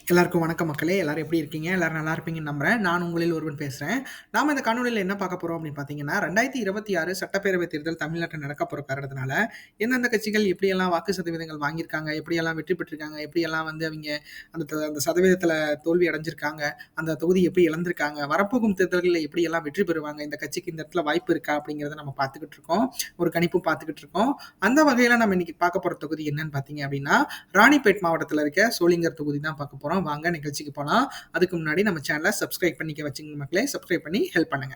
எல்லாருக்கும் வணக்கம் மக்களே! எல்லாரும் எப்படி இருக்கீங்க? எல்லாரும் நல்லா இருப்பீங்கன்னு நம்புறேன். நான் உங்களில் ஒருவன் பேசுறேன். நாம இந்த காணொளியில என்ன பார்க்க போறோம் அப்படின்னு பார்த்தீங்கன்னா, 2026 சட்டப்பேரவை தேர்தல் தமிழ்நாட்டில நடக்க போற காரணத்தினால, எந்தெந்த கட்சிகள் எப்படியெல்லாம் வாக்கு சதவீதங்கள் வாங்கியிருக்காங்க, எப்படியெல்லாம் வெற்றி பெற்றிருக்காங்க, எப்படியெல்லாம் வந்து அவிங்க அந்த சதவீதத்தில தோல்வி அடைஞ்சிருக்காங்க, அந்த தொகுதி எப்படி இழந்திருக்காங்க, வரப்போகும் தேர்தல்கள்ல எப்படியெல்லாம் வெற்றி பெறுவாங்க, இந்த கட்சிக்கு இந்த இடத்துல வாய்ப்பு இருக்கா அப்படிங்கிறத நம்ம பார்த்துக்கிட்டு இருக்கோம். ஒரு கணிப்பும் பார்த்துக்கிட்டு இருக்கோம். அந்த வகையில நம்ம இன்னைக்கு பார்க்க போற தொகுதி என்னன்னு பார்த்தீங்க அப்படின்னா, ராணிப்பேட் மாவட்டத்தில இருக்க சோளிங்கர் தொகுதி தான் பார்க்க போறோம். வாங்க நிகழ்ச்சிக்கு போலாம். அதுக்கு முன்னாடி நம்ம சேனலை சப்ஸ்கிரைப் பண்ணிக்க வச்சுங்க மக்களே. சப்ஸ்கிரைப் பண்ணி ஹெல்ப் பண்ணுங்க.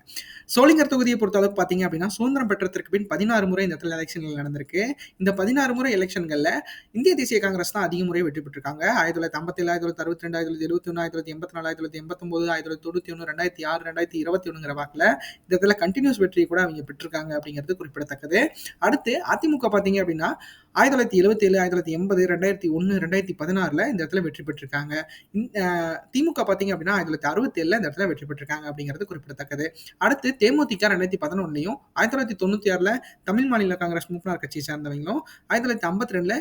சோளிங்கர் தொகுதியை பொறுத்த அளவுக்கு பார்த்தீங்க அப்படின்னா, சுதந்திரம் பெற்றதற்கு பின் 16 முறை இந்த இடத்துல எலெக்ஷன்கள் நடந்திருக்கு. இந்த 16 முறை எலெக்ஷன்கள்ல இந்திய தேசிய காங்கிரஸ் தான் அதிக முறை வெற்றி பெற்றிருக்காங்க. 1957, 1962, 1971, 1981, 1989, 2091, 2006, 2021ங்கிற வாக்குல இந்த இடத்துல கண்டினியூஸ் வெற்றியை கூட அவங்க பெற்றிருக்காங்க அப்படிங்கிறது குறிப்பிடத்தக்கது. அடுத்து அதிமுக பார்த்தீங்க அப்படின்னா 1977, 1980, 2001, 2016ல இந்த இடத்துல வெற்றி பெற்றிருக்காங்க. திமுக பார்த்தீங்க அப்படின்னா 1967ல இந்த இடத்துல வெற்றி பெற்றிருக்காங்க அப்படிங்கிறது குறிப்பிடத்தக்கது. அடுத்து தேமுதிக 2011லையும் 1996ல தமிழ் மாநில காங்கிரஸ் மூப்பனார் கட்சியை சார்ந்தவங்களும் 1952ல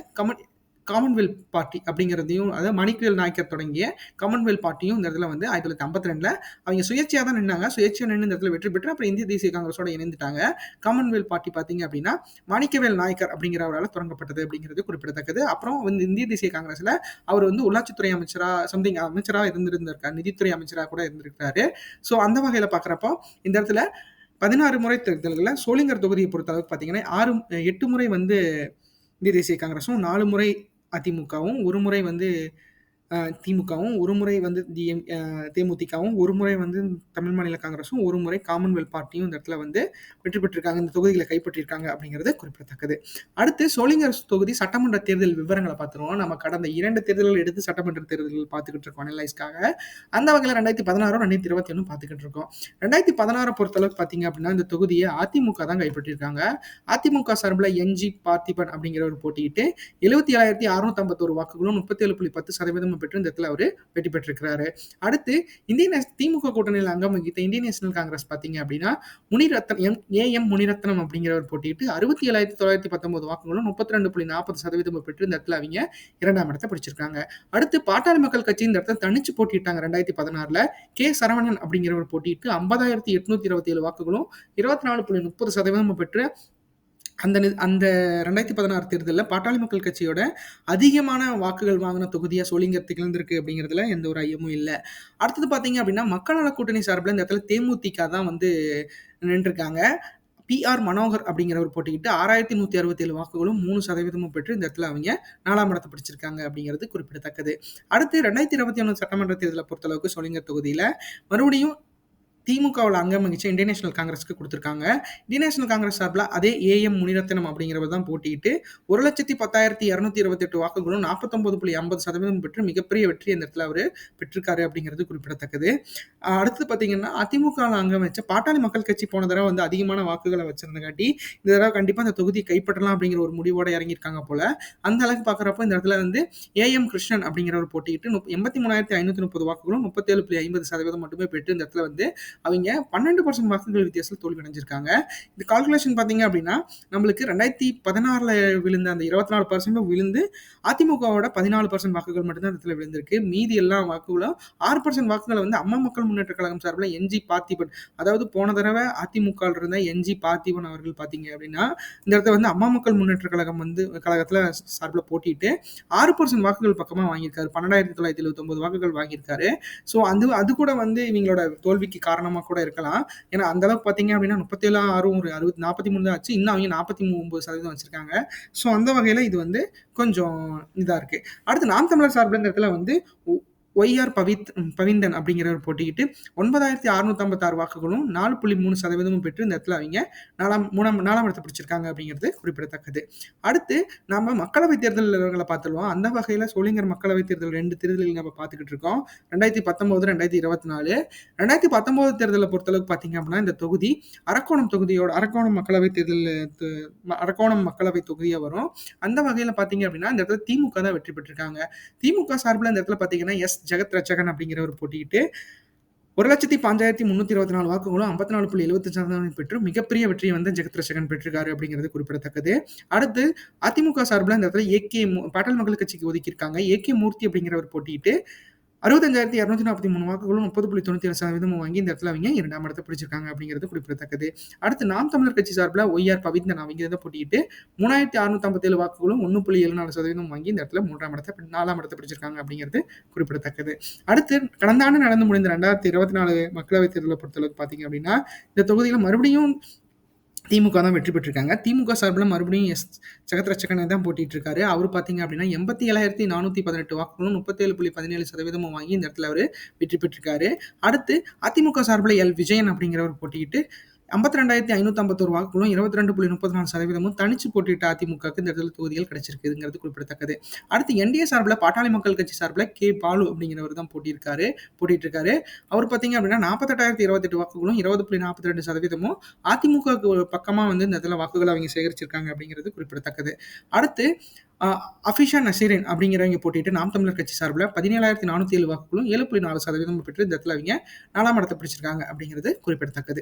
காமன்வெல்த் பார்ட்டி அப்படிங்கிறதையும், அதாவது மணிக்குவேல் நாயக்கர் தொடங்கிய காமன்வெல்த் பார்ட்டியும் இந்த இடத்துல வந்து 1952ல அவங்க சுயேட்சையா தான் நின்னாங்க. சுயேட்சையா நின்னு இந்த இடத்துல வெற்றி பெற்று அப்புறம் இந்திய தேசிய காங்கிரஸோட இணைந்துட்டாங்க. காமன்வெல்த் பார்ட்டி பார்த்தீங்க அப்படின்னா மாணிக்கவேல் நாயக்கர் அப்படிங்கிறவரால தொடங்கப்பட்டது அப்படிங்கிறது குறிப்பிடத்தக்கது. அப்புறம் வந்து இந்திய தேசிய காங்கிரஸ்ல அவர் வந்து உள்ளாட்சித்துறை அமைச்சரா அமைச்சரா இருந்திருந்திருக்காரு. நிதித்துறை அமைச்சரா கூட இருந்திருக்காரு. ஸோ அந்த வகையில பார்க்குறப்போ இந்த இடத்துல 16 முறை தேர்தல்கள்ல சோளிங்கர் தொகுதியை பொறுத்த அளவுக்கு பார்த்தீங்கன்னா 8 முறை வந்து இந்திய தேசிய காங்கிரஸும், 4 முறை அதிமுகவும், 1 முறை வந்து திமுகவும், 1 முறை வந்து தேமுதிகவும், 1 முறை வந்து தமிழ் மாநில காங்கிரஸும், 1 முறை காமன்வெல்த் பார்ட்டியும் இந்த இடத்துல வந்து வெற்றி பெற்றிருக்காங்க. இந்த தொகுதிகளை கைப்பற்றியிருக்காங்க அப்படிங்கிறது குறிப்பிடத்தக்கது. அடுத்து சோளிங்கர் தொகுதி சட்டமன்ற தேர்தல் விவரங்கள பார்த்துருவோம். நம்ம கடந்த 2 தேர்தல்கள் எடுத்து சட்டமன்ற தேர்தல்கள் பார்த்துக்கிட்டு இருக்கோம் அனலைஸ்க்காக. அந்த வகையில 2016, 2021 பார்த்துக்கிட்டு இருக்கோம். 2016 பொறுத்தளவுக்கு பார்த்தீங்க அப்படின்னா, இந்த தொகுதியை அதிமுக தான் கைப்பற்றியிருக்காங்க. அதிமுக சார்பில என்.ஜி. பார்த்திபன் அப்படிங்கிறவர் போட்டியிட்டு 77,651 வாக்குகளும் 37.10% பெற்று இந்த இடத்துல அவரு வெற்றி பெற்றிருக்கிறாரு. அடுத்து திமுக கூட்டணியில் அங்கம் வகித்த இந்தியன் நேஷனல் காங்கிரஸ் பார்த்தீங்க அப்படின்னா முனிரத்னம் அப்படிங்கிறவர் போட்டியிட்டு 67,919 வாக்குகளும் 32.40% பெற்று இந்த இடத்துல அவங்க 2ஆம் இடத்தை பிடிச்சிருக்காங்க. அடுத்து பாட்டாளி மக்கள் கட்சி இந்த இடத்துல தனிச்சு போட்டியிட்டாங்க 2016ல. கே சரவணன் அப்படிங்கிறவர் போட்டியிட்டு 50,827 வாக்குகளும் 24.30% பெற்று அந்த 2016 தேர்தல்ல பாட்டாளி மக்கள் கட்சியோட அதிகமான வாக்குகள் வாங்கின தொகுதியா சோளிங்கர் திகழ்ந்திருக்கு அப்படிங்கிறதுல எந்த ஒரு ஐயமும் இல்ல. அடுத்தது பார்த்தீங்க அப்படின்னா, மக்கள் நல கூட்டணி சார்பில இந்த இடத்துல தேமுதிக தான் வந்து நின்றுருக்காங்க. பி.ஆர். மனோகர் அப்படிங்கிறவர் போட்டியிட்டு 6,167 வாக்குகளும் 3% பெற்று இந்த இடத்துல அவங்க 4ஆம் இடத்தை பிடிச்சிருக்காங்க அப்படிங்கிறது குறிப்பிடத்தக்கது. அடுத்து 2021 சட்டமன்ற தேர்தலை பொறுத்தளவுக்கு சோளிங்கர் தொகுதியில மறுபடியும் திமுகவுல அங்கம் வகிச்ச இந்தியன் நேஷனல் காங்கிரஸ்க்கு குடுத்திருக்காங்க. இந்தியன் நேஷனல் காங்கிரஸ் சார்பில அதே ஏ.எம். முனிரத்னம் அப்படிங்கிறவர் தான் போட்டியிட்டு 1,10,228 வாக்குகளும் 49.50% பெற்று மிகப்பெரிய வெற்றி இந்த இடத்துல அவரு பெற்றிருக்காரு அப்படிங்கிறது குறிப்பிடத்தக்கது. அடுத்து பார்த்தீங்கன்னா, அதிமுகவுல அங்கம் வச்ச பாட்டாளி மக்கள் கட்சி போன தடவ வந்து அதிகமான வாக்குகள வச்சிருந்தங்காட்டி, இந்த தடவ கண்டிப்பா அந்த தொகுதியை கைப்பற்றலாம் அப்படிங்கிற ஒரு முடிவோட இறங்கியிருக்காங்க போல. அந்த அளவுக்கு பார்க்குறப்போ இந்த இடத்துல வந்து ஏ.எம். கிருஷ்ணன் அப்படிங்கிறவர் போட்டியிட்டு 83,530 வாக்குகளும் 37.50% மட்டுமே பெற்று இந்த இடத்துல வந்து அவங்க 12% வாக்குகள் வித்தியாசத்தில் தோல்வி அடைஞ்சிருக்காங்க. இந்த கால்குலேஷன் பார்த்தீங்க அப்படின்னா, நம்மளுக்கு 2016ல விழுந்த அந்த 24% விழுந்து அதிமுகவோட 14% வாக்குகள் மட்டும் தான் இடத்துல விழுந்திருக்கு. மீதி எல்லா வாக்குகளும் 6% வாக்குகளை வந்து அம்மா மக்கள் முன்னேற்ற கழகம் சார்பில் என்.ஜி. பார்த்திபன், அதாவது போன தடவை அதிமுக இருந்த என்.ஜி. பார்த்திபன் அவர்கள் பார்த்தீங்க அப்படின்னா, இந்த இடத்துல வந்து அம்மா மக்கள் முன்னேற்ற கழகம் வந்து கழகத்துல சார்பில் போட்டிட்டு 6% வாக்குகள் பக்கமா வாங்கியிருக்காரு. 12,979 வாக்குகள் வாங்கியிருக்காரு. ஸோ அது கூட வந்து இவங்களோட தோல்விக்கு காரணமா கூட இருக்கலாம். ஏன்னா அந்த அளவுக்கு பார்த்தீங்க அப்படின்னா 37 6 ஒரு 60 43 தான் ஆச்சு. இன்னும் அவங்க 49% வச்சிருக்காங்க. ஸோ அந்த வகையில இது வந்து கொஞ்சம் இதா இருக்கு. அடுத்து நாம் தமிழர் சார்பில் இந்த இடத்துல வந்து ஒய்.ஆர். பவிந்தன் அப்படிங்கிறவர் போட்டியிட்டு 9,656 வாக்குகளும் 4.3% பெற்று இந்த இடத்துல அவங்க 4ஆம் இடத்தை பிடிச்சிருக்காங்க அப்படிங்கிறது குறிப்பிடத்தக்கது. அடுத்து நம்ம மக்களவைத் தேர்தல் விவரங்களை பார்த்துருவோம். அந்த வகையில் சோளிங்கர் மக்களவைத் தேர்தல் 2 தேர்தலில் நம்ம பார்த்துக்கிட்டு இருக்கோம். 2019, 2024. 2019 தேர்தலை பொறுத்தளவுக்கு பார்த்தீங்க அப்படின்னா, இந்த தொகுதி அரக்கோணம் மக்களவை தொகுதியா வரும். அந்த வகையில பார்த்தீங்க அப்படின்னா, இந்த இடத்துல திமுக தான் வெற்றி பெற்றிருக்காங்க. திமுக சார்பில் இந்த இடத்துல பார்த்தீங்கன்னா எஸ். ஜெகத் ரட்சகன் அப்படிங்கிறவர் போட்டியிட்டு 1,05,324 வாக்குகளும் 54.78% பெற்று மிகப்பெரிய வெற்றியை வந்து ஜெகத் ரட்சகன் பெற்றிருக்காரு அப்படிங்கிறது குறிப்பிடத்தக்கது. அடுத்து அதிமுக சார்பில் இந்த இடத்துல பாட்டாளி மக்கள் கட்சிக்கு ஒதுக்கியிருக்காங்க. ஏ.கே. மூர்த்தி அப்படிங்கிறவர் போட்டியிட்டு 65,243 வாக்குகளும் 30.97% வாங்கி இந்த இடத்துல அவங்க 2ஆம் இடத்த பிடிச்சிருக்காங்க அப்படிங்கிறது குறிப்பிடத்தக்கது. அடுத்து நாம் தமிழர் கட்சி சார்பில் ஒய்ஆர் பவித்ரன் அவங்க இதை போட்டியிட்டு 3,657 வாக்குகளும் 1.74% வாங்கி இந்த இடத்துல 4ஆம் இடத்தை பிடிச்சிருக்காங்க அப்படிங்கிறது குறிப்பிடத்தக்கது. அடுத்து கடந்த ஆண்டு நடந்து முடிந்த 2024 மக்களவைத் தேர்தலை பொறுத்தளவுக்கு பார்த்தீங்க அப்படின்னா இந்த தொகுதியில் மறுபடியும் திமுக தான் வெற்றி பெற்றிருக்காங்க. திமுக சார்பில் மறுபடியும் ஜெகத்ரட்சகன் தான் போட்டிட்டு இருக்காரு. அவர் பார்த்தீங்க அப்படின்னா 87,418 வாக்குகளும் 37.17% வாங்கி இந்த இடத்துல அவர் வெற்றி பெற்றிருக்காரு. அடுத்து அதிமுக சார்பில் எல் விஜயன் அப்படிங்கிறவர் போட்டியிட்டு 52,551 வாக்குகளும் 22.34% தனிச்சு போட்டியிட்ட அதிமுகவுக்கு இந்த இடத்துல தொகுதிகள் கிடைச்சிருக்குங்கிறது குறிப்பிடத்தக்கது. அடுத்து என்டிஏ சார்பில் பாட்டாளி மக்கள் கட்சி சார்பில் கே பாலு அப்படிங்கிறவர் தான் போட்டிட்டு இருக்காரு. அவர் பார்த்தீங்க அப்படின்னா 48,028 வாக்குகளும் 20.42% அதிமுகவுக்கு பக்கமாக வந்து இந்த இடத்துல வாக்குகளை அவங்க சேகரிச்சிருக்காங்க அப்படிங்கிறது குறிப்பிடத்தக்கது. அடுத்து அஃபிஷா நசீரின் அப்படிங்கிறவங்க போட்டிட்டு நாம் தமிழர் கட்சி சார்பில் 17,407 வாக்குகளும் 7.4% பெற்று இந்த இடத்துல அவங்க 4ஆம் இடத்தை பிடிச்சிருக்காங்க அப்படிங்கிறது குறிப்பிடத்தக்கது.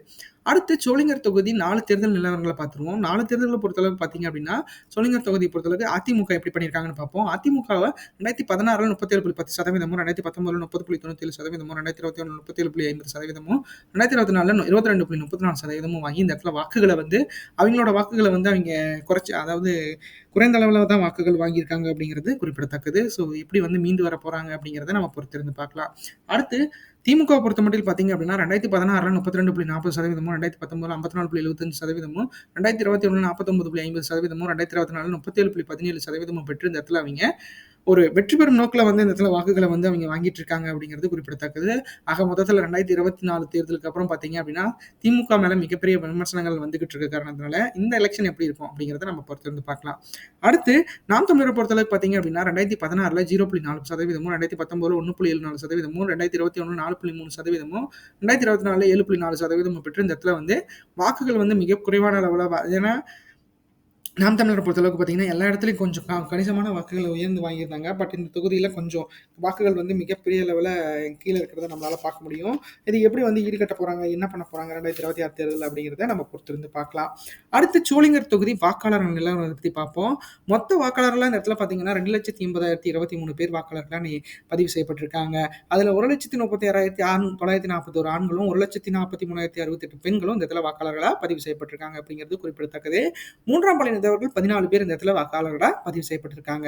அடுத்து சோளிங்கர் தொகுதி 4 தேர்தல் நிலவரங்களை பார்த்துருவோம். 4 தேர்தல்களை பொறுத்தளவுக்கு பார்த்தீங்க அப்படின்னா சோளிங்கர் தொகுதியை பொறுத்தளவுக்கு அதிமுக எப்படி பண்ணியிருக்காங்கன்னு பார்ப்போம். அதிமுகவை 2016 37.10%, 2019 30.97%, 2021 37.50%, 2024 22.34% வாங்கி இந்த இடத்துல வாக்குகளை வந்து அவங்களோட வாக்குகளை வந்து அவங்க குறைச்சி, அதாவது குறைந்த அளவில் தான் வாக்குகள் வாங்கியிருக்காங்க அப்படிங்கிறது குறிப்பிடத்தக்கது. ஸோ எப்படி வந்து மீண்டு வர போறாங்க அப்படிங்கிறத நம்ம பொறுத்திருந்து பார்க்கலாம். அடுத்து திமுக பொறுத்த மட்டும் பார்த்தீங்க அப்படின்னா 2016 32.40%, 2019 54.75%, 2021 49.50%, 2024 37.17% பெற்று இந்த இடத்துல அவங்க ஒரு வெற்றி பெறும் நோக்கில் வந்து இந்த இடத்துல வாக்குகளை வந்து அவங்க வாங்கிட்டு இருக்காங்க அப்படிங்கிறது குறிப்பிடத்தக்கது. ஆக மொத்தத்தில் 2024 தேர்தலுக்கு அப்புறம் பார்த்தீங்க அப்படின்னா திமுக மேல மிகப்பெரிய விமர்சனங்கள் வந்துகிட்டு இருக்க காரணத்தினால இந்த எலெக்ஷன் எப்படி இருக்கும் அப்படிங்கிறத நம்ம பொறுத்திருந்து பார்க்கலாம். அடுத்து நாம் தமிழரை பொறுத்தளவுக்கு பார்த்தீங்க அப்படின்னா 2016 0.4%, 2019 1.74%, 2021 4.3%, 2024 7.4% பெற்று இந்த இடத்துல வந்து வாக்குகள் வந்து மிக குறைவான அளவில், ஏன்னா நாம் தமிழரை பொறுத்தளவுக்கு பார்த்தீங்கன்னா எல்லா இடத்துலையும் கொஞ்சம் கணிசமான வாக்குகளை உயர்ந்து வாங்கியிருந்தாங்க. பட் இந்த தொகுதியில் கொஞ்சம் வாக்குகள் வந்து மிகப்பெரிய அளவில் கீழே இருக்கிறத நம்மளால் பார்க்க முடியும். இது எப்படி வந்து ஈடுகட்ட போகிறாங்க, என்ன பண்ண போகிறாங்க 2026 தேர்தல் அப்படிங்கிறத நம்ம பொறுத்திருந்து பார்க்கலாம். அடுத்து சோளிங்கர் தொகுதி வாக்காளர் நிலவரத்தை பற்றி பார்ப்போம். மொத்த வாக்காளர்களாக இந்த இடத்துல பார்த்தீங்கன்னா 2,80,023 பேர் வாக்காளர்களாக பதிவு செய்யப்பட்டிருக்காங்க. அதில் 1,36,941 ஆண்களும் 1,43,068 பெண்களும் இந்த இடத்துல வாக்காளர்களாக பதிவு செய்யப்பட்டிருக்காங்க அப்படிங்கிறது குறிப்பிடத்தக்கது. 3ஆம் பாலின 14 பேர் இந்த இடத்துல வாக்காளர்களாக பதிவு செய்யப்பட்டிருக்காங்க.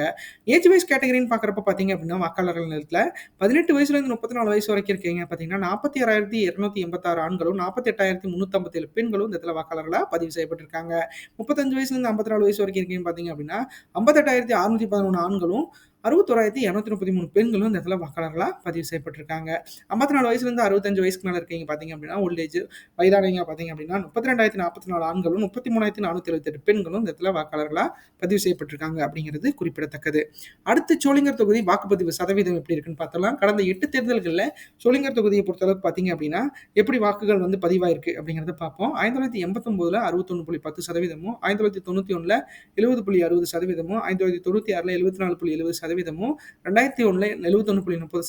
ஏஜ் வைஸ் கேட்டகரின்னு பார்க்குறப்ப பார்த்தீங்க அப்படின்னா வாக்காளர்கள் நேரத்தில் 18 வயசுலேருந்து 34 வயசு வரைக்கும் இருக்கீங்க பார்த்தீங்கன்னா 46,286 ஆண்களும் 48,357 பெண்களும் இந்த இடத்துல வாக்காளர்களாக பதிவு செய்யப்பட்டிருக்காங்க. 35 வயசுலேருந்து 54 வயசு வரைக்கும் இருக்கீங்க பார்த்தீங்க அப்படின்னா 58,611 ஆண்களும் 61,233 பெண்களும் இந்த இடத்துல வாக்காளர்களாக பதிவு செய்யப்பட்டிருக்காங்க. 54 வயசுலேருந்து 65 வயசுக்கு மேலே இருக்கீங்க பார்த்தீங்க அப்படின்னா ஓல்டேஜ் வயதானவங்க பார்த்தீங்க அப்படின்னா 32,044 ஆண்களும் 33,478 பெண்களும் இந்த இடத்துல வாக்காளர்களாக பதிவு செய்யப்பட்டிருக்காங்க அப்படிங்கிறது குறிப்பிடத்தக்கது. அடுத்து சோளிங்கர் தொகுதி வாக்குப்பதிவு சதவீதம் எப்படி இருக்குன்னு பார்த்தலாம். கடந்த 8 தேர்தல்களில் சோளிங்கர் தொகுதியை பொறுத்தளவுக்கு பார்த்தீங்க அப்படின்னா எப்படி வாக்குகள் வந்து பதிவாயிருக்கு அப்படிங்கிறத பார்ப்போம். 1989 61.10%, 1991 70.60%, 1996 74.70%, 2001 71.30%,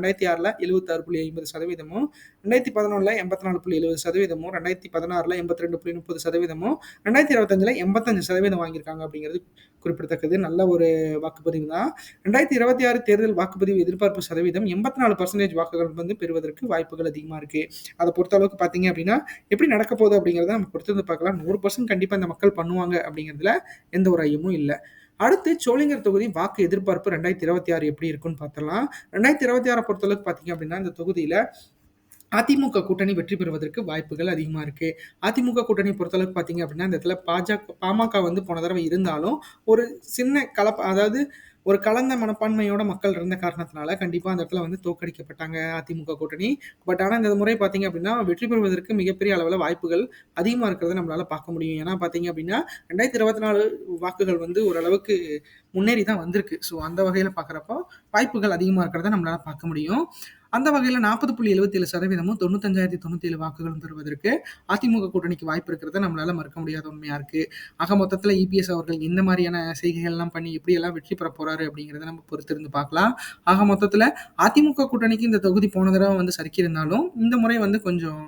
2006 76.50%, 2011 84.70%, 2016 82.30%, 2025 85% வாங்கியிருக்காங்க அப்படிங்கிறது குறிப்பிடத்தக்கது. நல்ல ஒரு வாக்குப்பதிவு தான். 2026 தேர்தல் வாக்குப்பதிவு எதிர்பார்ப்பு சதவீதம் 84% வாக்குகள் வந்து பெறுவதற்கு வாய்ப்புகள் அதிகமாக இருக்கு. அதை பொறுத்த அளவுக்கு பார்த்தீங்க அப்படின்னா எப்படி நடக்க போகுது அப்படிங்கிறத நம்ம பொறுத்து பார்க்கலாம். 100% கண்டிப்பாக இந்த மக்கள் பண்ணுவாங்க அப்படிங்கிறதுல எந்த ஒரு ஐயமும் இல்லை. அடுத்து சோளிங்கர் தொகுதி வாக்கு எதிர்பார்ப்பு 2026 எப்படி இருக்குன்னு பார்த்தலாம். 2026 பொறுத்தளவுக்கு பார்த்தீங்க அப்படின்னா இந்த தொகுதியில் அதிமுக கூட்டணி வெற்றி பெறுவதற்கு வாய்ப்புகள் அதிகமாக இருக்கு. அதிமுக கூட்டணி பொறுத்தளவுக்கு பார்த்தீங்க அப்படின்னா இந்த இடத்துல பாமக வந்து போன தடவை இருந்தாலும் ஒரு சின்ன அதாவது ஒரு கலந்த மனப்பான்மையோட மக்கள் இருந்த காரணத்தினால கண்டிப்பாக அந்த இடத்துல வந்து தோற்கடிக்கப்பட்டாங்க அதிமுக கூட்டணி. பட் ஆனால் இந்த முறை பார்த்தீங்க அப்படின்னா வெற்றி பெறுவதற்கு மிகப்பெரிய அளவில் வாய்ப்புகள் அதிகமாக இருக்கிறத நம்மளால பார்க்க முடியும். ஏன்னா பார்த்தீங்க அப்படின்னா 2024 வாக்குகள் வந்து ஓரளவுக்கு முன்னேறி தான் வந்திருக்கு. ஸோ அந்த வகையில் பார்க்குறப்போ வாய்ப்புகள் அதிகமாக இருக்கிறத நம்மளால பார்க்க முடியும். அந்த வகையில் 40.77%, 95,097 வாக்குகளும் பெறுவதற்கு அதிமுக கூட்டணிக்கு வாய்ப்பு இருக்கிறத நம்மளால மறுக்க முடியாத உண்மையா இருக்கு. ஆக மொத்தத்தில் இபிஎஸ் அவர்கள் இந்த மாதிரியான செய்கைகள்லாம் பண்ணி எப்படியெல்லாம் வெற்றி பெற போறாரு அப்படிங்கிறத நம்ம பொறுத்திருந்து பார்க்கலாம். ஆக மொத்தத்தில் அதிமுக கூட்டணிக்கு இந்த தொகுதி போன தடவை வந்து சறுக்கி இருந்தாலும் இந்த முறை வந்து கொஞ்சம்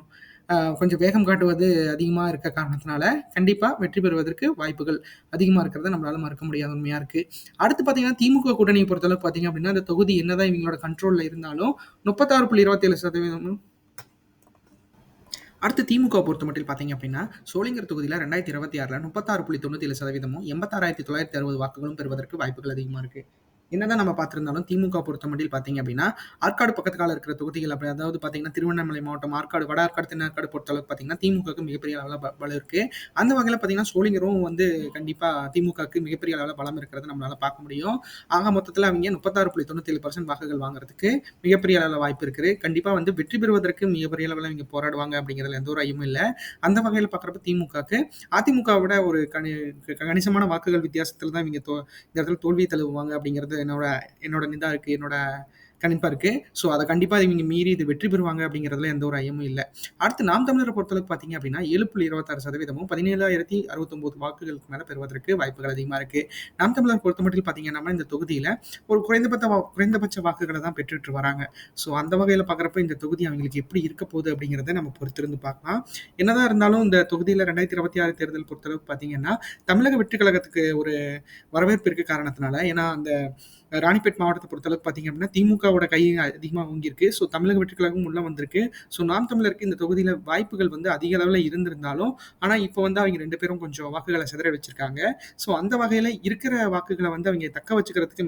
கொஞ்சம் வேகம் காட்டுவது அதிகமா இருக்க காரணத்தினால, கண்டிப்பா வெற்றி பெறுவதற்கு வாய்ப்புகள் அதிகமா இருக்கிறத நம்மளால மறுக்க முடியாத உண்மையா இருக்கு. அடுத்து பார்த்தீங்கன்னா, திமுக கூட்டணிய பொறுத்தளவுக்கு பார்த்தீங்க அப்படின்னா, அந்த தொகுதி என்னதான் இவங்களோட கண்ட்ரோல்ல இருந்தாலும் 36.27% அடுத்து திமுக பொறுத்தமட்டில் பார்த்தீங்க அப்படின்னா, சோளிங்கர் தொகுதியில 2026ல 36.97% 86,960 வாக்குகளும் பெறுவதற்கு வாய்ப்புகள் அதிகமா இருக்கு. என்னதான் நம்ம பார்த்திருந்தாலும் திமுக பொறுத்தமட்டில் பார்த்தீங்க அப்படின்னா, ஆற்காடு பக்கத்துகால இருக்கிற தொகுதிகள் அப்படி அதாவது பார்த்தீங்கன்னா, திருவண்ணாமலை மாவட்டம் ஆற்காடு, வட ஆற்காடு, தென் ஆற்காடு பொறுத்தளவுக்கு பார்த்தீங்கன்னா, திமுகவுக்கு மிகப்பெரிய அளவுல பலம் இருக்கு. அந்த வகையில பார்த்தீங்கன்னா, சோளிங்கரும் வந்து கண்டிப்பா திமுகவுக்கு மிகப்பெரிய அளவுல பலம் இருக்கிறத நம்மளால பார்க்க முடியும். ஆக மொத்தத்தில அவிங்க 36.97% வாக்குகள் வாங்குறதுக்கு மிகப்பெரிய அளவுல வாய்ப்பு இருக்கு. கண்டிப்பா வந்து வெற்றி பெறுவதற்கு மிகப்பெரிய அளவுல இவங்க போராடுவாங்க அப்படிங்கிறதுல எந்த ஒரு ஐயமும் இல்ல. அந்த வகையில பார்க்குறப்ப திமுகவுக்கு அதிமுகவை விட ஒரு கணிசமான வாக்குகள் வித்தியாசத்தில தான் இவங்க இந்த இடத்துல தோல்வியை தழுவுவாங்க அப்படிங்கிறது என்னோட என்னோட இதா இருக்கு. என்னோட கணிப்பா இருக்கு. ஸோ அத கண்டிப்பா இவங்க மீறி இது வெற்றி பெறுவாங்க அப்படிங்கிறதுல எந்த ஒரு ஐயமும் இல்ல. அடுத்து நாம் தமிழர பொறுத்தளவுக்கு பார்த்தீங்க அப்படின்னா, 7.26% 17,069 வாக்குகளுக்கு மேல பெறுவதற்கு வாய்ப்புகள் அதிகமா இருக்கு. நாம் தமிழர் பொறுத்தமட்டில் பார்த்தீங்கன்னா, இந்த தொகுதியில ஒரு குறைந்தபட்ச வாக்குகள தான் பெற்றுட்டு வராங்க. ஸோ அந்த வகையில பார்க்குறப்ப இந்த தொகுதி அவங்களுக்கு எப்படி இருக்க போகுது அப்படிங்கிறத நம்ம பொறுத்திருந்து பார்க்கலாம். என்னதான் இருந்தாலும் இந்த தொகுதியில 2026 தேர்தல் பொறுத்தளவுக்கு பார்த்தீங்கன்னா, தமிழக வெற்றி கழகத்துக்கு ஒரு வரவேற்பு இருக்க காரணத்தினால, ஏன்னா அந்த ராணிப்பேட் மாவட்டத்த பொறுத்தளவுக்கு பார்த்தீங்க அப்படின்னா, திமுகவோட கை அதிகமா ஓங்கியிருக்கு. ஸோ தமிழக வெற்றி கழகம் உள்ள வந்திருக்கு. ஸோ நாம் தமிழருக்கு இந்த தொகுதியில வாய்ப்புகள் வந்து அதிக அளவுல இருந்திருந்தாலும், ஆனா இப்ப வந்து அவிங்க 2 பேரும் கொஞ்சம் வாக்குகள சிதற வச்சிருக்காங்க. ஸோ அந்த வகையில இருக்கிற வாக்குகள வந்து அவிங்க தக்க வச்சுக்கிறதுக்கு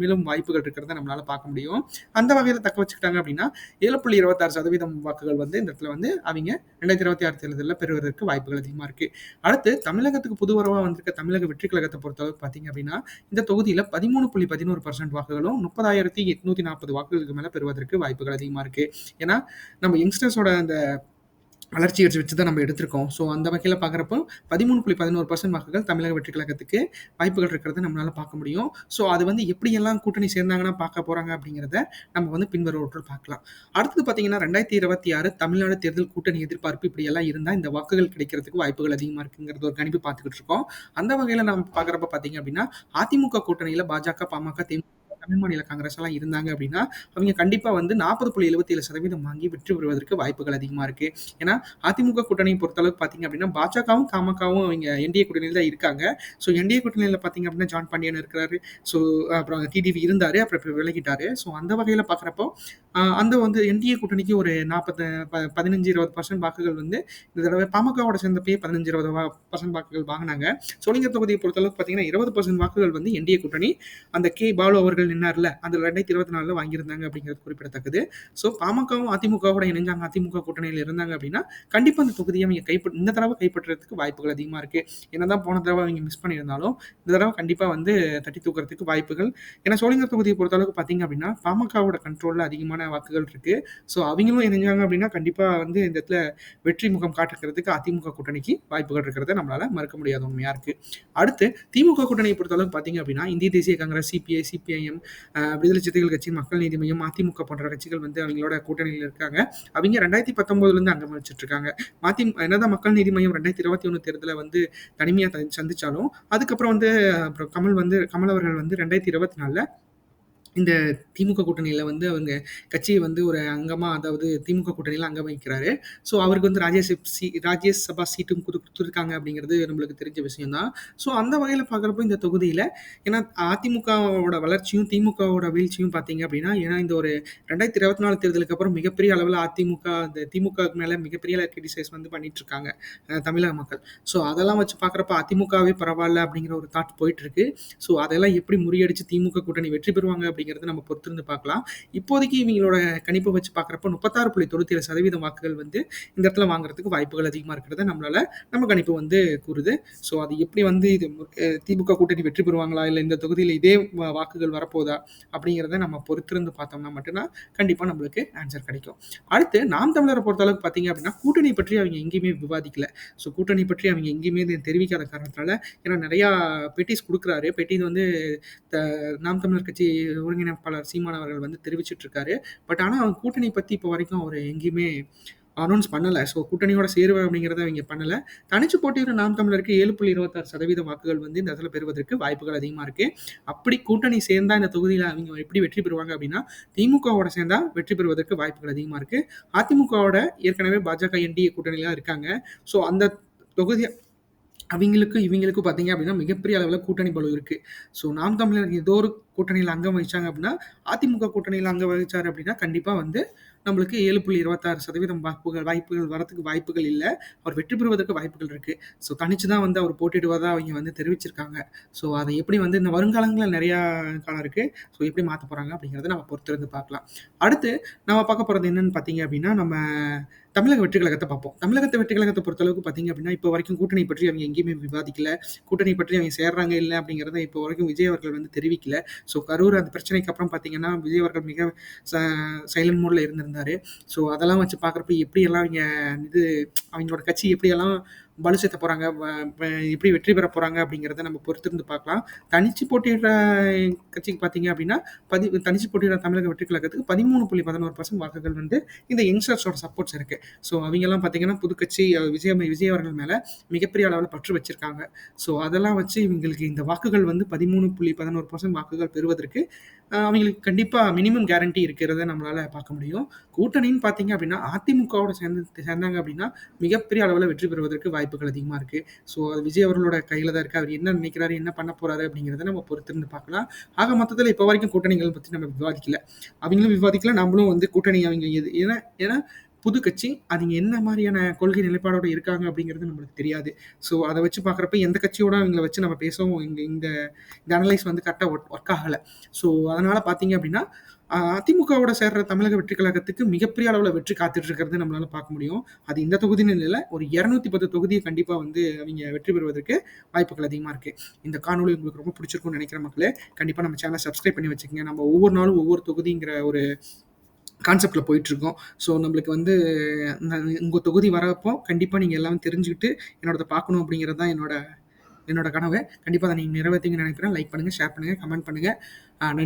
மேலும் வாய்ப்புகள் இருக்கிறத நம்மளால பார்க்க முடியும். அந்த வகையில தக்க வச்சுக்கிட்டாங்க அப்படின்னா, 7.26% வாக்குகள் வந்து இந்த இடத்துல வந்து அவிங்க 2026 தேர்தல்ல பெறுவதற்கு வாய்ப்புகள் அதிகமா இருக்கு. அடுத்து தமிழகத்துக்கு புது வரவா வந்திருக்க தமிழக வெற்றி கழகத்த பொறுத்தளவுக்கு பார்த்தீங்க அப்படின்னா, இந்த தொகுதியில 13.11% வாக்குகளும் 30,840 வாக்குகளுக்கு மேல பெறுவதற்கு வாய்ப்புகள் அதிகமா இருக்கு. ஏன்னா, நம்ம யங்ஸ்டர்ஸோட அந்த வளர்ச்சிய வச்சு தான் நம்ம எடுத்திருக்கோம். ஸோ அந்த வகையில பார்க்குறப்போ 13.11% வாக்குகள் தமிழக வெற்றி கழகத்துக்கு வாய்ப்புகள் இருக்கிறத நம்மளால பார்க்க முடியும். ஸோ அது வந்து எப்படியெல்லாம் கூட்டணி சேர்ந்தாங்கன்னா பார்க்க போறாங்க அப்படிங்கிறத நம்ம வந்து பின்வருவற்றில் பார்க்கலாம். அடுத்தது பார்த்தீங்கன்னா, 2026 தமிழ்நாடு தேர்தல் கூட்டணி எதிர்பார்ப்பு இப்படியெல்லாம் இருந்தா இந்த வாக்குகள் கிடைக்கிறதுக்கு வாய்ப்புகள் அதிகமா இருக்குங்கிறது ஒரு கணிப்பு பார்த்துக்கிட்டு இருக்கோம். அந்த வகையில நம்ம பார்க்குறப்ப பார்த்தீங்க அப்படின்னா, அதிமுக கூட்டணியில பாஜக, பாமக, தமிழ் மாநில காங்கிரஸ் எல்லாம் இருந்தாங்க அப்படின்னா, அவங்க கண்டிப்பா வந்து 40.77% வாங்கி வெற்றி பெறுவதற்கு வாய்ப்புகள் அதிகமா இருக்கு. ஏன்னா, அதிமுக கூட்டணியை பொறுத்தளவுக்கு பார்த்தீங்க அப்படின்னா, பாஜகவும், பாமகவும் அவங்க என்டிஏ கூட்டணியில தான் இருக்காங்க. ஸோ என்டிஏ கூட்டணியில பார்த்தீங்க அப்படின்னா, ஜான் பாண்டியன் இருக்கிறாரு. ஸோ அப்புறம் டிடிவி இருந்தாரு. அப்புறம் இப்ப விலகிட்டாரு. ஸோ அந்த வகையில பார்க்குறப்போ, அந்த வந்து என்டிஏ கூட்டணிக்கு ஒரு 15, 20% வாக்குகள் வந்து இந்த தடவை பாமகவோட சேர்ந்தப்பயே 15, 20% வாக்குகள் வாங்குனாங்க. சோளிங்கர் தொகுதியை பொறுத்தளவுக்கு பார்த்தீங்கன்னா, 20% வாக்குகள் வந்து என்டிஏ கூட்டணி அந்த பாலு அவர்கள் நின்னார்ல, அதுல 2024ல வாங்கியிருந்தாங்க அப்படிங்கிறது குறிப்பிடத்தக்கது. ஸோ பாமகவும், அதிமுகவோட இணைஞ்சாங்க, அதிமுக கூட்டணியில இருந்தாங்க அப்படின்னா, கண்டிப்பா அந்த தொகுதிய அவங்க இந்த தடவ கைப்பற்றுறதுக்கு வாய்ப்புகள் அதிகமா இருக்கு. என்னதான் போன தடவ அவங்க மிஸ் பண்ணியிருந்தாலும், இந்த தடவ கண்டிப்பா வந்து தட்டி தூக்குறதுக்கு வாய்ப்புகள். ஏன்னா சோளிங்கர் தொகுதியை பொறுத்தளவுக்கு பார்த்தீங்க அப்படின்னா, பாமகவோட கண்ட்ரோல்ல அதிகமான வாக்குகள் இருக்கு. ஸோ அவங்களும் இணைஞ்சாங்க அப்படின்னா, கண்டிப்பா வந்து இந்த இடத்துல வெற்றி முகம் காட்டுறதுக்கு அதிமுக கூட்டணிக்கு வாய்ப்புகள் இருக்கிறத நம்மளால மறுக்க முடியாத உண்மையா இருக்கு. அடுத்து திமுக கூட்டணியை பொறுத்தளவுக்கு பார்த்தீங்க அப்படின்னா, இந்திய தேசிய காங்கிரஸ், சிபிஐ, சிபிஐஎம், விடுதலை சிறுத்தைகள் கட்சி, மக்கள் நீதி மய்யம், அதிமுக போன்ற கட்சிகள் வந்து அவங்களோட கூட்டணியில இருக்காங்க. அவங்க 2019லேருந்து அங்கம் வகிச்சுட்டு இருக்காங்க. என்னதான் மக்கள் நீதி மய்யம் 2021 தேர்தல வந்து தனிமையா சந்திச்சாலும், அதுக்கப்புறம் வந்து அப்புறம் கமல் அவர்கள் வந்து 2024ல இந்த திமுக கூட்டணியில வந்து அவங்க கட்சிய வந்து ஒரு அங்கமா அதாவது திமுக கூட்டணியில அங்கம் வகிக்கிறாரு. ஸோ அவருக்கு வந்து ராஜ்யசபா சீட்டும் குடுத்துருக்காங்க அப்படிங்கிறது நம்மளுக்கு தெரிஞ்ச விஷயம் தான். ஸோ அந்த வகையில பார்க்குறப்போ இந்த தொகுதியில ஏன்னா அதிமுகவோட வளர்ச்சியும், திமுகவோட வீழ்ச்சியும் பார்த்தீங்க அப்படின்னா, ஏன்னா இந்த ஒரு 2024 தேர்தலுக்கு அப்புறம் மிகப்பெரிய அளவுல இந்த திமுகவுக்கு மேல மிகப்பெரிய கிரிட்டிசைஸ் வந்து பண்ணிட்டு இருக்காங்க தமிழக மக்கள். ஸோ அதெல்லாம் வச்சு பார்க்குறப்ப அதிமுகவே பரவால்ல அப்படிங்கிற ஒரு தாட் போயிட்டு இருக்கு. ஸோ அதெல்லாம் எப்படி முறியடிச்சு திமுக கூட்டணி வெற்றி பெறுவாங்க அப்படிங்கிறத நம்ம பொறுத்திருந்து பார்க்கலாம். இப்போதைக்கு இவங்களோட கணிப்பை வச்சு பார்க்குறப்போ 36.97% வாக்குகள் வந்து இந்த இடத்துல வாங்குறதுக்கு வாய்ப்புகள் அதிகமா இருக்கிறத நம்ம கணிப்பு வந்து கூறுது. ஸோ அது எப்படி வந்து இது திமுக கூட்டணி வெற்றி பெறுவாங்களா? இல்ல இந்த தொகுதியில இதே வாக்குகள் வரப்போதா? அப்படிங்கிறத நம்ம பொறுத்திருந்து பார்த்தோம்னா மட்டும்தான் கண்டிப்பா நம்மளுக்கு ஆன்சர் கிடைக்கும். அடுத்து நாம் தமிழரை பொறுத்தளவுக்கு பார்த்தீங்க அப்படின்னா, கூட்டணி பற்றி அவங்க எங்கேயுமே விவாதிக்கல. ஸோ கூட்டணி பற்றி அவங்க எங்கேயுமே தெரிவிக்காத காரணத்தினால ஏன்னா நெறையா பேட்டிஸ் குடுக்குறாரு. பேட்டி வந்து நாம் தமிழர் கட்சி ஒருங்கிணைப்பாளர் சீமான் அவர்கள் வந்து தெரிவிச்சுட்டு இருக்காரு. பட் ஆனா அவங்க கூட்டணி பத்தி இப்போ வரைக்கும் அவர் எங்கேயுமே அனௌன்ஸ் பண்ணல. ஸோ கூட்டணியோட சேருவேன் அப்படிங்கிறத அவங்க பண்ணல. தனிச்சு போட்டியிடுற நாம் தமிழருக்கு 7.26% வாக்குகள் வந்து இந்த இடத்துல பெறுவதற்கு வாய்ப்புகள் அதிகமா இருக்கு. அப்படி கூட்டணி சேர்ந்தா இந்த தொகுதியில அவங்க எப்படி வெற்றி பெறுவாங்க அப்படின்னா, திமுகவோட சேர்ந்தா வெற்றி பெறுவதற்கு வாய்ப்புகள் அதிகமா இருக்கு. அதிமுகவோட ஏற்கனவே பாஜக, என்டிஏ கூட்டணிலாம் இருக்காங்க. ஸோ அந்த தொகுதி இவங்களுக்கும் பார்த்தீங்க அப்படின்னா மிகப்பெரிய அளவில் கூட்டணி பலம் இருக்கு. ஸோ நாம் தமிழர் ஏதோ ஒரு கூட்டணியில் அங்கம் வகிச்சாங்க அப்படின்னா, அதிமுக கூட்டணியில் அங்கம் வகிச்சாரு அப்படின்னா கண்டிப்பாக வந்து நம்மளுக்கு 7.26% வாய்ப்புகள் வரதுக்கு வாய்ப்புகள் இல்லை. அவர் வெற்றி பெறுவதற்கு வாய்ப்புகள் இருக்கு. ஸோ தனிச்சு தான் வந்து அவர் போட்டியிடுவதா அவங்க வந்து தெரிவிச்சிருக்காங்க. ஸோ அதை எப்படி வந்து இந்த வருங்காலங்களில் நிறையா காலம் இருக்கு. ஸோ எப்படி மாற்ற போறாங்க அப்படிங்கிறத நம்ம பொறுத்திருந்து பார்க்கலாம். அடுத்து நம்ம பார்க்க போறது என்னன்னு பார்த்தீங்க அப்படின்னா, நம்ம தமிழக வெற்றி கழகத்தை பார்ப்போம். தமிழகத்தை வெற்றி கழகத்தை பொறுத்தளவுக்கு பார்த்தீங்க அப்படின்னா, இப்போ வரைக்கும் கூட்டணி பற்றி அவங்க எங்கேயுமே விவாதிக்கல. கூட்டணி பற்றி அவங்க சேர்றாங்க இல்ல அப்படிங்கிறத இப்போ வரைக்கும் விஜய் அவர்கள் வந்து தெரிவிக்கல. ஸோ கரூர் அந்த பிரச்சனைக்கு அப்புறம் பார்த்தீங்கன்னா, விஜய் அவர்கள் மிக ச சைலன்ட் மோட்ல இருந்திருந்தாரு. ஸோ அதெல்லாம் வச்சு பார்க்குறப்ப எப்படியெல்லாம் அவங்க இது அவங்களோட கட்சி எப்படியெல்லாம் பலு சேர்த்த போறாங்க, எப்படி வெற்றி பெற போறாங்க அப்படிங்கிறத நம்ம பொறுத்திருந்து பார்க்கலாம். தனிச்சு போட்டியிடுற கட்சிக்கு பார்த்தீங்க அப்படின்னா, தனிச்சு போட்டியிடுற தமிழக வெற்றி கழகத்துக்கு 13.11% வாக்குகள் வந்து இந்த யங்ஸ்டர்ஸோட சப்போர்ட்ஸ் இருக்கு. ஸோ அவங்கெல்லாம் பார்த்தீங்கன்னா, புது கட்சி விஜய் அவர்கள் மேல மிகப்பெரிய அளவில் பற்று வச்சிருக்காங்க. ஸோ அதெல்லாம் வச்சு இவங்களுக்கு இந்த வாக்குகள் வந்து 13.11% வாக்குகள் பெறுவதற்கு அவங்களுக்கு கண்டிப்பா மினிமம் கேரண்டி இருக்கிறத நம்மளால பார்க்க முடியும். கூட்டணின்னு பார்த்தீங்க அப்படின்னா, அதிமுகவோட சேர்ந்தாங்க அப்படின்னா, மிகப்பெரிய அளவில் வெற்றி பெறுவதற்கு வாய்ப்புகள் அதிகமா இருக்கு. ஸோ அது விஜய் அவர்களோட கையில தான் இருக்கு. அவர் என்ன நினைக்கிறாரு, என்ன பண்ண போறாரு அப்படிங்கிறத நம்ம பொறுத்திருந்து பார்க்கலாம். ஆக மொத்தத்துல இப்போ வரைக்கும் கூட்டணிகள் பத்தி நம்ம விவாதிக்கல. அவங்களும் விவாதிக்கல, நம்மளும் வந்து கூட்டணி அவங்க ஏன்னா ஏன்னா புது கட்சி அதுங்க என்ன மாதிரியான கொள்கை நிலைப்பாடோட இருக்காங்க அப்படிங்கிறது நம்மளுக்கு தெரியாது. ஸோ அதை வச்சு பார்க்குறப்ப எந்த கட்சியோட அவங்கள வச்சு நம்ம பேசவும் இந்த இந்த அனலைஸ் வந்து கரெக்டாக ஒர்க் ஆகலை. ஸோ அதனால பார்த்தீங்க அப்படின்னா, அதிமுகவோட சேர்ற தமிழக வெற்றி கழகத்துக்கு மிகப்பெரிய அளவில் வெற்றி காத்துட்டு இருக்கிறது நம்மளால பார்க்க முடியும். அது இந்த தொகுதின்னு இல்லை, ஒரு 210 தொகுதியை கண்டிப்பாக வந்து அவங்க வெற்றி பெறுவதற்கு வாய்ப்புகள் அதிகமாக இருக்கு. இந்த காணொலி உங்களுக்கு ரொம்ப பிடிச்சிருக்கும்னு நினைக்கிற மக்களே, கண்டிப்பாக நம்ம சேனலை சப்ஸ்கிரைப் பண்ணி வச்சுக்கோங்க. நம்ம ஒவ்வொரு நாளும் ஒவ்வொரு தொகுதிங்கிற ஒரு கான்செப்ட்ல போயிட்டுருக்கோம். ஸோ நம்மளுக்கு வந்து உங்க தொகுதி வரப்போ கண்டிப்பா நீங்க எல்லாமே தெரிஞ்சுக்கிட்டு என்னோடத பார்க்கணும் அப்படிங்கிறது தான் என்னோட கனவு. கண்டிப்பா அத நீங்க நிறைவேத்துவீங்கன்னு நினைக்கிறேன். லைக் பண்ணுங்க, ஷேர் பண்ணுங்க, கமெண்ட் பண்ணுங்க. நன்றி.